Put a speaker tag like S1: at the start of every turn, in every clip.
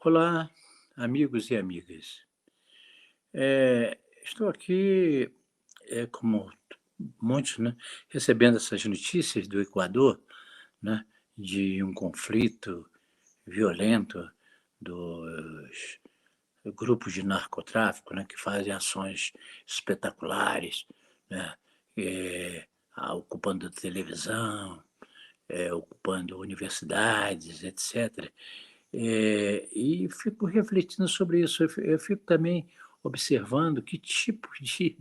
S1: Olá, amigos e amigas. Estou aqui, como muitos, né, recebendo essas notícias do Equador, né, de um conflito violento dos grupos de narcotráfico, né, que fazem ações espetaculares, né, ocupando televisão, ocupando universidades, etc. E fico refletindo sobre isso. Eu fico também observando que tipo de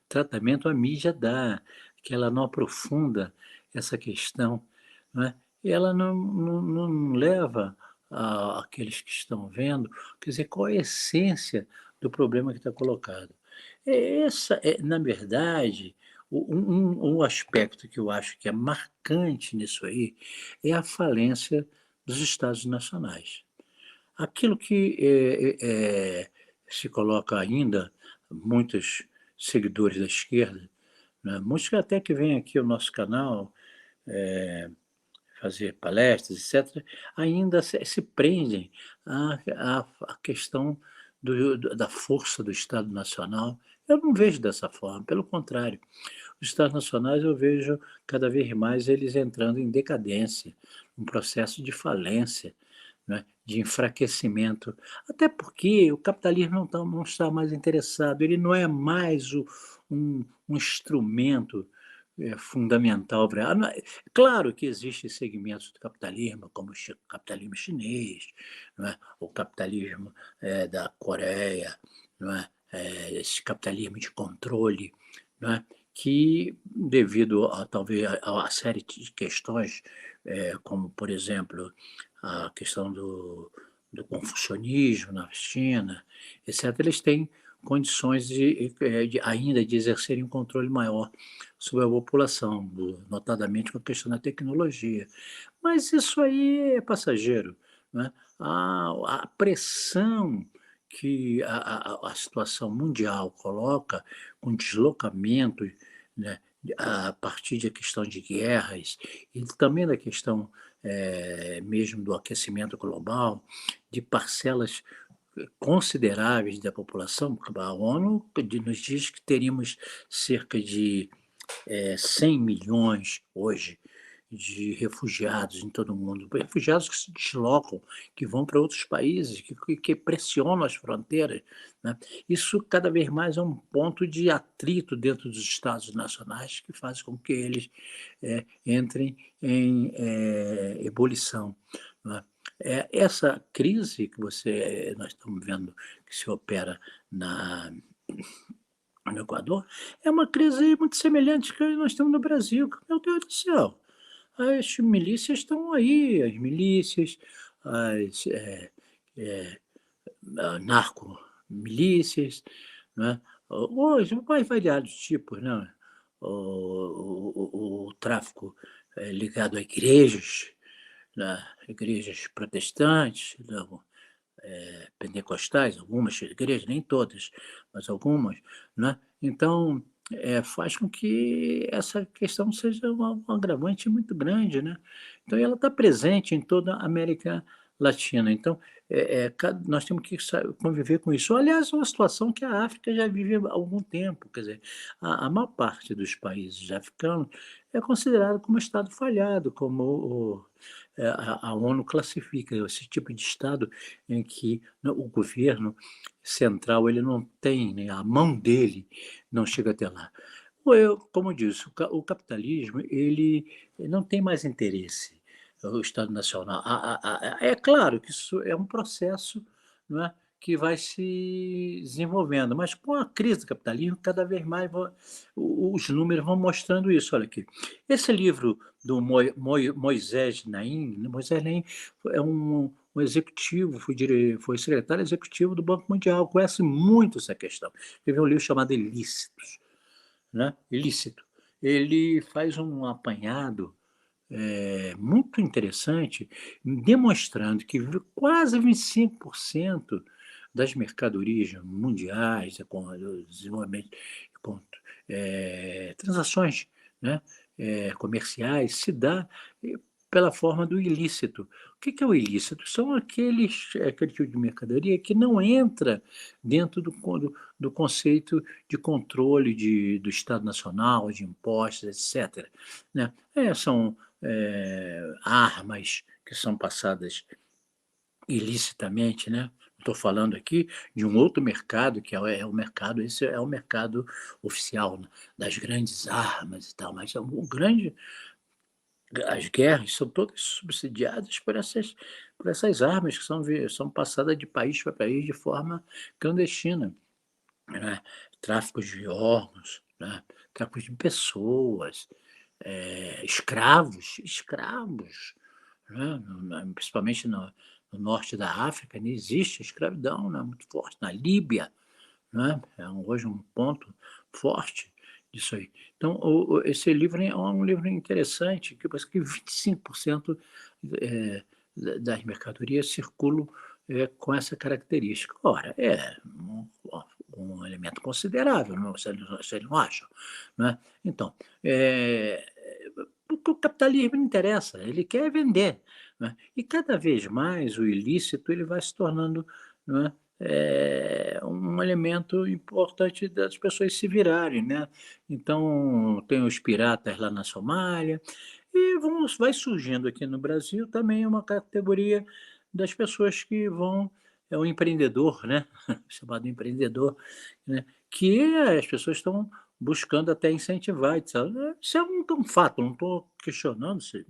S1: tratamento a mídia dá, que ela não aprofunda essa questão, né? E ela não leva aqueles que estão vendo, quer dizer, qual é a essência do problema que está colocado. Na verdade, um aspecto que eu acho que é marcante nisso aí é a falência dos estados nacionais. Aquilo que se coloca ainda, muitos seguidores da esquerda, né, muitos que até que vêm aqui ao nosso canal fazer palestras, etc., ainda se prendem à questão da força do Estado Nacional. Eu não vejo dessa forma, pelo contrário. Os Estados Nacionais eu vejo cada vez mais eles entrando em decadência, um processo de falência, né, de enfraquecimento. Até porque o capitalismo não está mais interessado, ele não é mais um instrumento fundamental para. Claro que existem segmentos do capitalismo, como o capitalismo chinês, não é? O capitalismo da Coreia, não é? Esse capitalismo de controle, não é? Que, devido a talvez a série de questões, como, por exemplo, a questão do confucionismo na China, etc., eles têm condições ainda de exercerem um controle maior sobre a população, notadamente com a questão da tecnologia. Mas isso aí é passageiro, né? A pressão que a situação mundial coloca, com deslocamento, né, a partir da questão de guerras e também da questão mesmo do aquecimento global, de parcelas consideráveis da população, porque a ONU nos diz que teríamos cerca de 100 milhões hoje de refugiados em todo o mundo, refugiados que se deslocam, que vão para outros países, que pressionam as fronteiras, né? Isso cada vez mais é um ponto de atrito dentro dos Estados nacionais que faz com que eles entrem em ebulição, né? Essa crise que nós estamos vendo que se opera na, no Equador, é uma crise muito semelhante que nós temos no Brasil. Meu Deus do céu, as milícias estão aí, as milícias, as narcomilícias, né? Hoje, mais variados tipos, né? O tráfico ligado a igrejas, né? Igrejas protestantes, não, pentecostais, algumas igrejas, nem todas, mas algumas, né? Então, faz com que essa questão seja um agravante muito grande, né? Então ela está presente em toda a América Latina. Então, nós temos que conviver com isso. Aliás, é uma situação que a África já vive há algum tempo, quer dizer, a maior parte dos países africanos é considerado como Estado falhado, como a ONU classifica esse tipo de Estado em que, né, o governo central ele não tem, né, a mão dele não chega até lá. Como eu disse, o capitalismo ele não tem mais interesse, o Estado Nacional. É claro que isso é um processo, não é, que vai se desenvolvendo, mas com a crise do capitalismo, cada vez mais os números vão mostrando isso. Olha aqui, esse livro do Moisés Naim, né, Moisés Naim é um executivo, foi secretário executivo do Banco Mundial, conhece muito essa questão. Escreveu um livro chamado Ilícitos, né? Ilícito. Ele faz um apanhado muito interessante, demonstrando que quase 25% das mercadorias mundiais, com o desenvolvimento, com, transações, né, comerciais, se dá pela forma do ilícito. O que que é o ilícito? São aquele tipo de mercadoria que não entra dentro do conceito de controle do Estado Nacional, de impostos, etcétera, né. São, armas que são passadas ilicitamente, né. Estou falando aqui de um outro mercado que é o mercado, esse é o mercado oficial, né, das grandes armas e tal, mas é um grande as guerras são todas subsidiadas por essas armas que são passadas de país para país de forma clandestina, né. Tráfico de órgãos, né, tráfico de pessoas, escravos, né, principalmente no norte da África, ainda existe a escravidão, né, muito forte, na Líbia, né, hoje um ponto forte disso aí. Então esse livro é um livro interessante, que parece que 25%, eh, das mercadorias circulam, com essa característica. Ora, é um elemento considerável, não, você não acha? Né. Então, eh, porque o capitalismo não interessa, ele quer vender, né, e cada vez mais o ilícito ele vai se tornando, não é, um elemento importante das pessoas se virarem, né. Então, tem os piratas lá na Somália, e vai surgindo aqui no Brasil também uma categoria das pessoas que vão o empreendedor, né, chamado empreendedor, né, que as pessoas estão buscando até incentivar e tal. Isso é um fato, não estou questionando se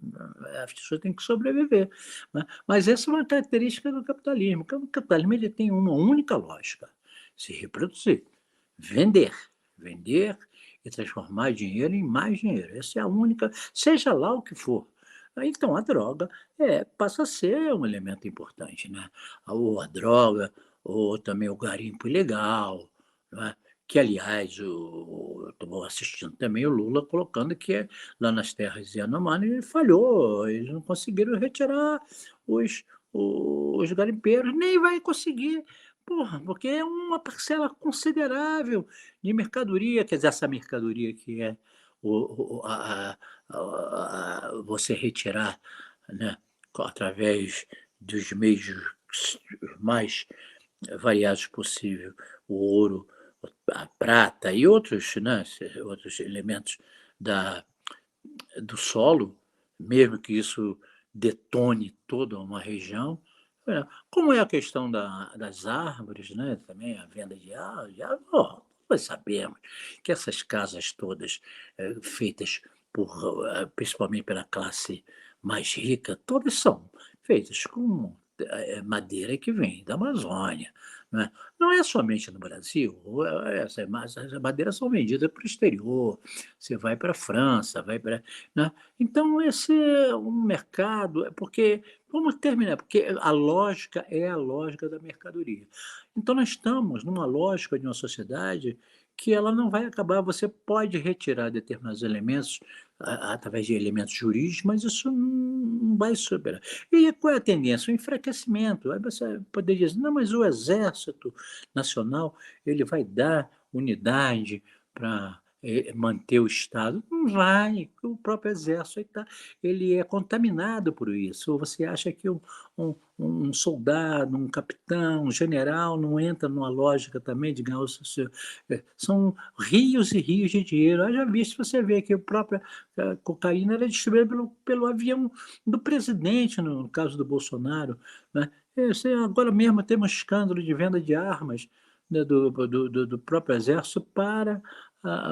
S1: as pessoas têm que sobreviver, né. Mas essa é uma característica do capitalismo, que o capitalismo ele tem uma única lógica: se reproduzir, vender, vender e transformar dinheiro em mais dinheiro. Essa é a única, seja lá o que for. Então a droga, passa a ser um elemento importante, né. Ou a droga, ou também o garimpo ilegal, né, que aliás eu estou assistindo também o Lula colocando que lá nas terras Yanomami ele falhou, eles não conseguiram retirar os os garimpeiros, nem vai conseguir, porra, porque é uma parcela considerável de mercadoria, quer dizer, essa mercadoria que é o você retirar, né, através dos meios mais variados possível, o ouro, a prata e outros, né, outros elementos da do solo, mesmo que isso detone toda uma região. Como é a questão das árvores, né, também a venda de árvore, nós sabemos que essas casas todas, feitas principalmente pela classe mais rica, todas são feitas com, madeira que vem da Amazônia, né. Não é somente no Brasil, essas madeiras são vendidas para o exterior, você vai para a França, vai para, né. Então esse é um mercado, porque vamos terminar, porque a lógica é a lógica da mercadoria. Então nós estamos numa lógica de uma sociedade que ela não vai acabar, você pode retirar determinados elementos através de elementos jurídicos, mas isso não vai superar. E qual é a tendência? O enfraquecimento. Aí você poderia dizer: "Não, mas o exército nacional, ele vai dar unidade para manter o Estado". Não vai, o próprio exército ele é contaminado por isso. Ou você acha que um soldado, um capitão, um general não entra numa lógica também de ganhar são rios e rios de dinheiro. Haja visto, você vê que a própria cocaína era distribuída pelo avião do presidente, no caso do Bolsonaro, né. Você agora mesmo tem um escândalo de venda de armas, né, do próprio exército para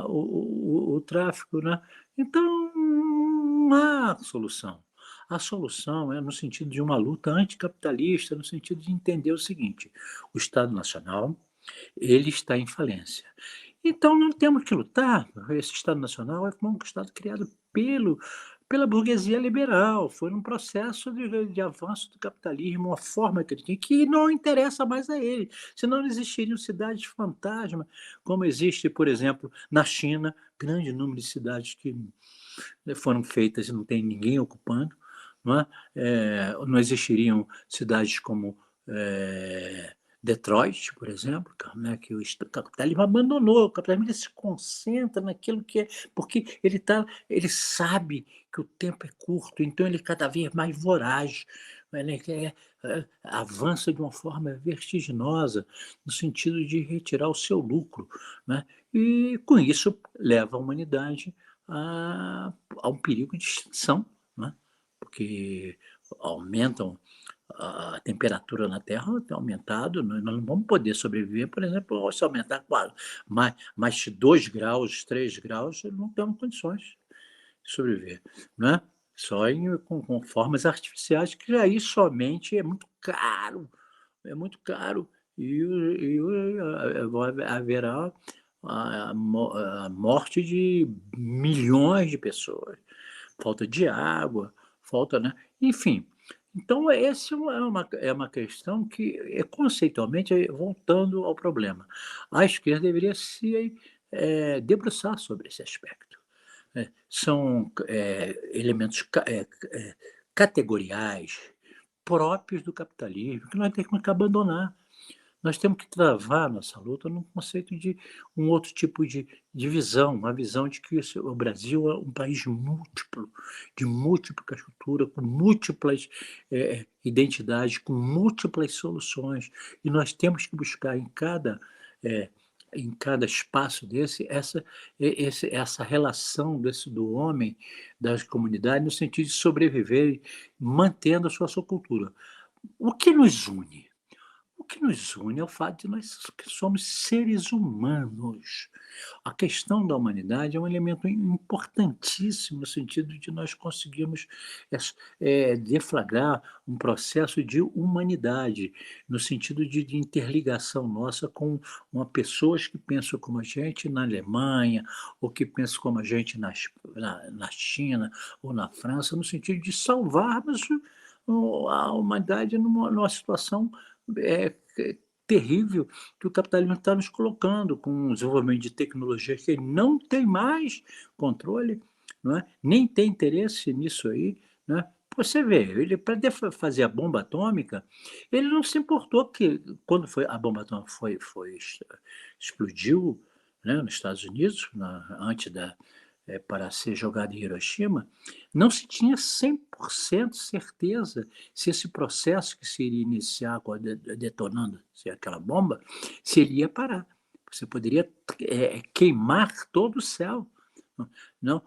S1: o tráfico, né. Então, não há solução. A solução é no sentido de uma luta anticapitalista, no sentido de entender o seguinte: o Estado Nacional, ele está em falência. Então não temos que lutar, esse Estado Nacional é como um Estado criado pela burguesia liberal, foi um processo de avanço do capitalismo, uma forma que ele tinha, que não interessa mais a ele, senão não existiriam cidades fantasma, como existe, por exemplo, na China, grande número de cidades que foram feitas e não tem ninguém ocupando, não é? Não existiriam cidades como, Detroit, por exemplo, né, que o capitalismo abandonou, o capitalismo ele se concentra naquilo que é porque ele sabe que o tempo é curto, então ele é cada vez mais voraz, ele avança de uma forma vertiginosa, no sentido de retirar o seu lucro, né, e com isso leva a humanidade a um perigo de extinção, né, porque aumentam a temperatura na Terra tem aumentado, nós não vamos poder sobreviver, por exemplo, se aumentar mais 2 graus, 3 graus, não temos condições de sobreviver, né. Só com formas artificiais, que aí somente é muito caro, haverá a morte de milhões de pessoas, falta de água, falta, né, enfim. Então esse é uma questão que, conceitualmente, voltando ao problema, a esquerda deveria se, debruçar sobre esse aspecto. São, elementos categoriais próprios do capitalismo que nós temos que abandonar. Nós temos que travar nossa luta num conceito de um outro tipo de visão, uma visão de que o Brasil é um país múltiplo, de múltipla cultura, com múltiplas, identidades, com múltiplas soluções, e nós temos que buscar eh, em cada espaço desse, essa relação do homem, das comunidades, no sentido de sobreviver, mantendo a sua cultura. O que nos une? O que nos une é o fato de nós que somos seres humanos. A questão da humanidade é um elemento importantíssimo no sentido de nós conseguirmos deflagrar um processo de humanidade, no sentido de interligação nossa com uma pessoas que pensam como a gente na Alemanha, ou que pensam como a gente na China ou na França, no sentido de salvarmos a humanidade numa situação terrível que o capitalismo está nos colocando, com o desenvolvimento de tecnologia que ele não tem mais controle, não é? Nem tem interesse nisso aí, né? Você vê, ele para fazer a bomba atômica, ele não se importou que quando a bomba atômica explodiu, né, nos Estados Unidos, antes para ser jogada em Hiroshima, não se tinha 100% certeza se esse processo que se iria iniciar detonando aquela bomba, se ele ia parar. Você poderia queimar todo o céu. Não,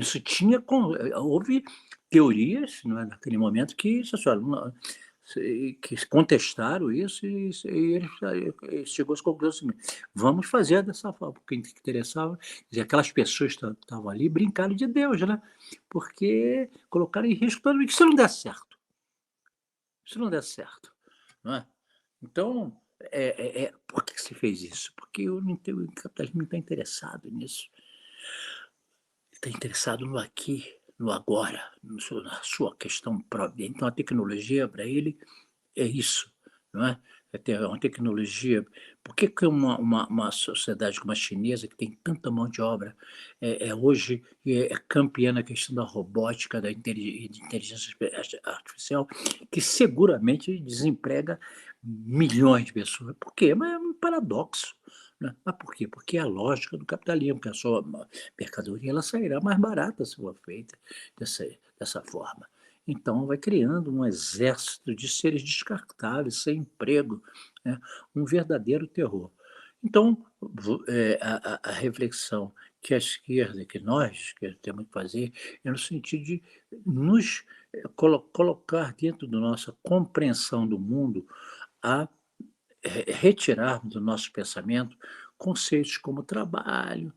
S1: isso houve teorias, não é, naquele momento que, que contestaram isso e ele chegou às conclusões assim, vamos fazer dessa forma, porque interessava, dizer, aquelas pessoas que estavam ali brincaram de Deus, né? Porque colocaram em risco todo mundo. Se não der certo, se não der certo, não é? Então, por que se fez isso? Porque o capitalismo não está interessado nisso. Está interessado no aqui, no agora, na sua questão própria. Então a tecnologia para ele é isso, não é? É uma tecnologia. Por que uma sociedade como a chinesa, que tem tanta mão de obra, hoje campeã na questão da robótica, da inteligência artificial, que seguramente desemprega milhões de pessoas? Por quê? Mas é um paradoxo. Né? Mas por quê? Porque é a lógica do capitalismo, que a sua mercadoria ela sairá mais barata se for feita dessa forma. Então, vai criando um exército de seres descartáveis, sem emprego, né? Um verdadeiro terror. Então, a reflexão que a esquerda, que nós que temos que fazer, é no sentido de nos colocar dentro da nossa compreensão do mundo, a retirarmos do nosso pensamento conceitos como trabalho,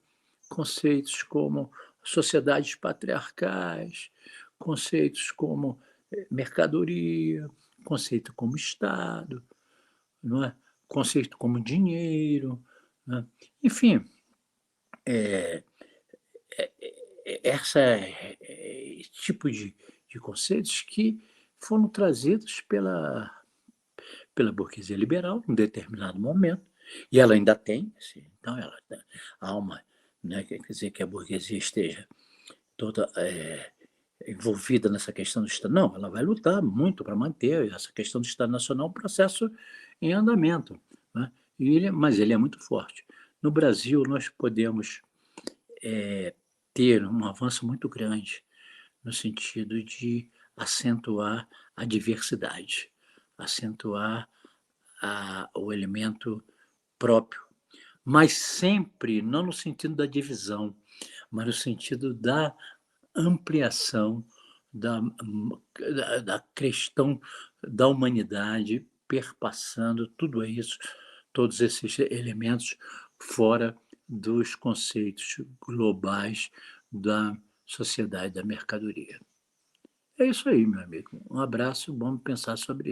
S1: conceitos como sociedades patriarcais, conceitos como mercadoria, conceito como Estado, não é? Conceito como dinheiro, né? Enfim, esse tipo de conceitos que foram trazidos pela burguesia liberal em determinado momento, e ela ainda tem, assim, então há uma, né, quer dizer que a burguesia esteja toda envolvida nessa questão do Estado. Não, ela vai lutar muito para manter essa questão do Estado Nacional, um processo em andamento, né. Mas ele é muito forte. No Brasil, nós podemos, ter um avanço muito grande no sentido de acentuar a diversidade, acentuar o elemento próprio, mas sempre não no sentido da divisão, mas no sentido da ampliação da questão da humanidade, perpassando tudo isso, todos esses elementos, fora dos conceitos globais da sociedade da mercadoria. É isso aí, meu amigo. Um abraço, vamos pensar sobre